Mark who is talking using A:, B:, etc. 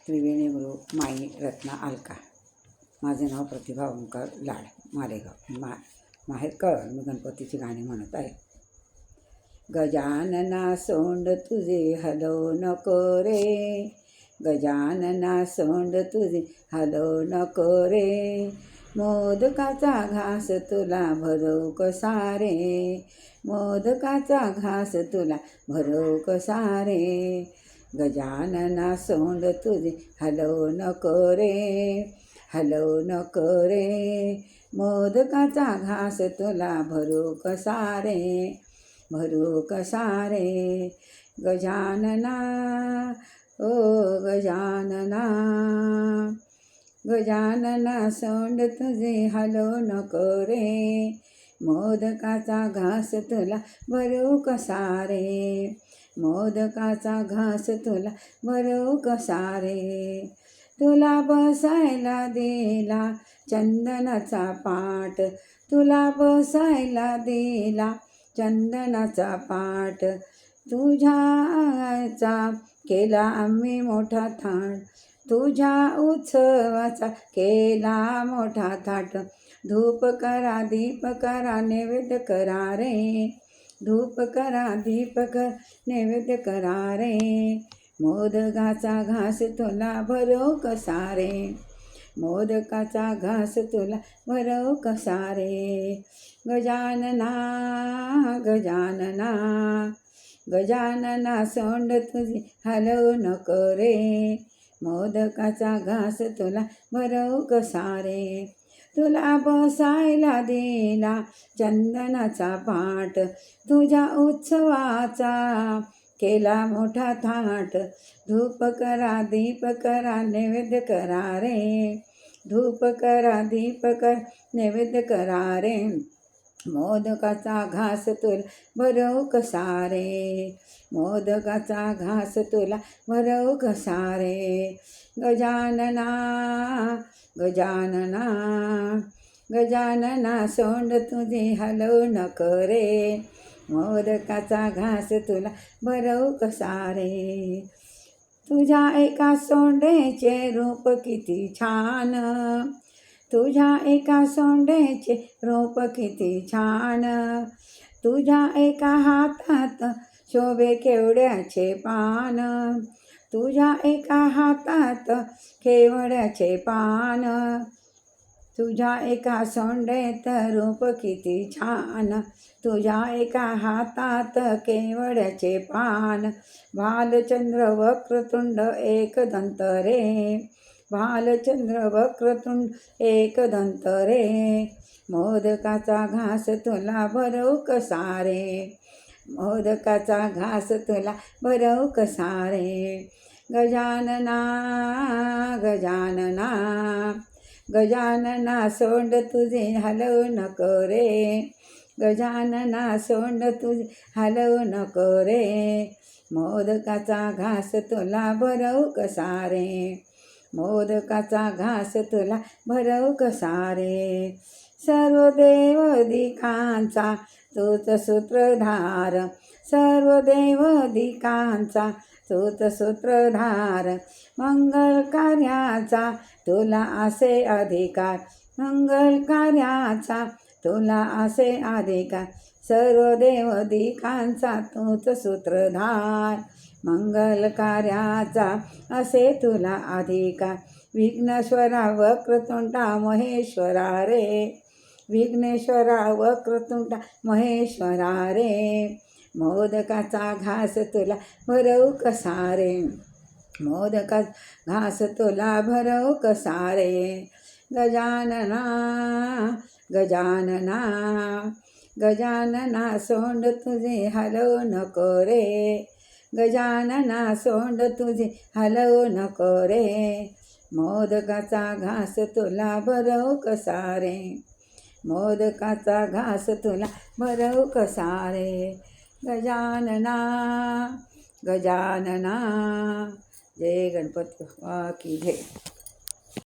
A: त्रिवेणी गुरु माई रत्ना अलका. माझे नाव प्रतिभा ओंकार लाड, मालेगाव, माहेर कळवण. मी गणपतीची गाणी म्हणत आहे. गजानना सोंड तुझे हलवू नको रे, गजानना सोंड तुझे हलवू नको रे, मोदकाचा घास तुला भरवू कसा रे, मोदकाचा घास तुला भरवू कसा रे, गजानना सोंड तुझे हलवू नको रे, हलवू नको रे, मोदकाचा घास तुला भरू कसा रे, भरू कसा रे, गजानना ओ गजानना, गजानना सोंड तुझे हलवू नको रे, मोदकाचा घास तुला भरू कसा रे, मोदकाचा घास तुला भरू कसा रे, तुला बसायला दिला चंदनाचा पाट, तुला बसायला दिला चंदनाचा पाट, तुझ्या आईचा केला आम्ही मोठा थाट, तुझ्या उत्सवाचा केला मोठा थाट, धूप करा दीप करा नैवेद्य करा रे, धूप करा दीप कर नैवेद्य करा रे, मोदकाचा घास तुला भरवू कसा रे, मोदकाचा घास तुला भरवू कसा रे, गजानना गजानना, गजानना सोंड तुझी हलवू नको रे, मोदकाचा घास तुला भरवू कसा रे, तुला बसायला दिला चंदनाचा पाट, तुझ्या उत्सवाचा केला मोठा थाट, धूप करा दीप करा नैवेद्य करा रे, धूप करा दीप कर नैवेद्य करा रे, मोदकाचा घास तुला भरवू कसा रे, मोदकाचा घास तुला भरवू कसा रे, गजानना गजानना, गजानना सोंड तुझे हलवू नको रे, मोदकाचा घास तुला भरवू कसा रे, तुझ्या एका सोंडेचे रूप किती छान, तुझ्या एका सोंडेचे रूप किती छान, तुझ्या एका हातात शोभे केवड्याचे पान, तुझ्या एका हातात केवड्याचे पान, तुझ्या एका सोंडेत रूप किती छान, तुझ्या एका हातात केवड्याचे पान, भालचंद्र वक्रतुंड एकदंत रे, भालचंद्र वक्रतुंड एकदंत रे, मोदकाचा घास तुला भरवू कसा रे, मोदकाचा घास तुला भरवू कसा रे, गजानना गजानना, गजानना सोंड तुझे हलवू नको रे, गजानना सोंड तुझे हलवू नको रे, मोदकाचा घास तुला भरवू कसा रे, मोदकाचा घास तुला भरवू कसा रे, सर्व देवदिकांचा तूच सूत्रधार, सर्व देवदिकांचा तूच सूत्रधार, मंगल कार्याचा तुला असे अधिकार, मंगल कार्याचा तुला असे अधिकार, सर्व देवदिकांचा तूच सूत्रधार, मंगल कार्याचा असे तुला अधिकार, विघ्नेश्वरा वक्रतुंडा महेश्वरा रे, विघ्नेश्वरा वक्रतुंडा महेश्वरा रे, मोदकाचा घास तुला भरवू कसा रे, मोदकाचा घास तुला भरवू कसा रे, गजानना गजानना, गजानना सोंड तुझे हलवू नको रे, गजानना सोंड तुझे हलवू नको रे, मोदकाचा घास तुला भरवू कसा रे, मोदकाचा घास तुला भरवू कसा रे, गजानना गजानना. जय गणपती बाप्पा की जय.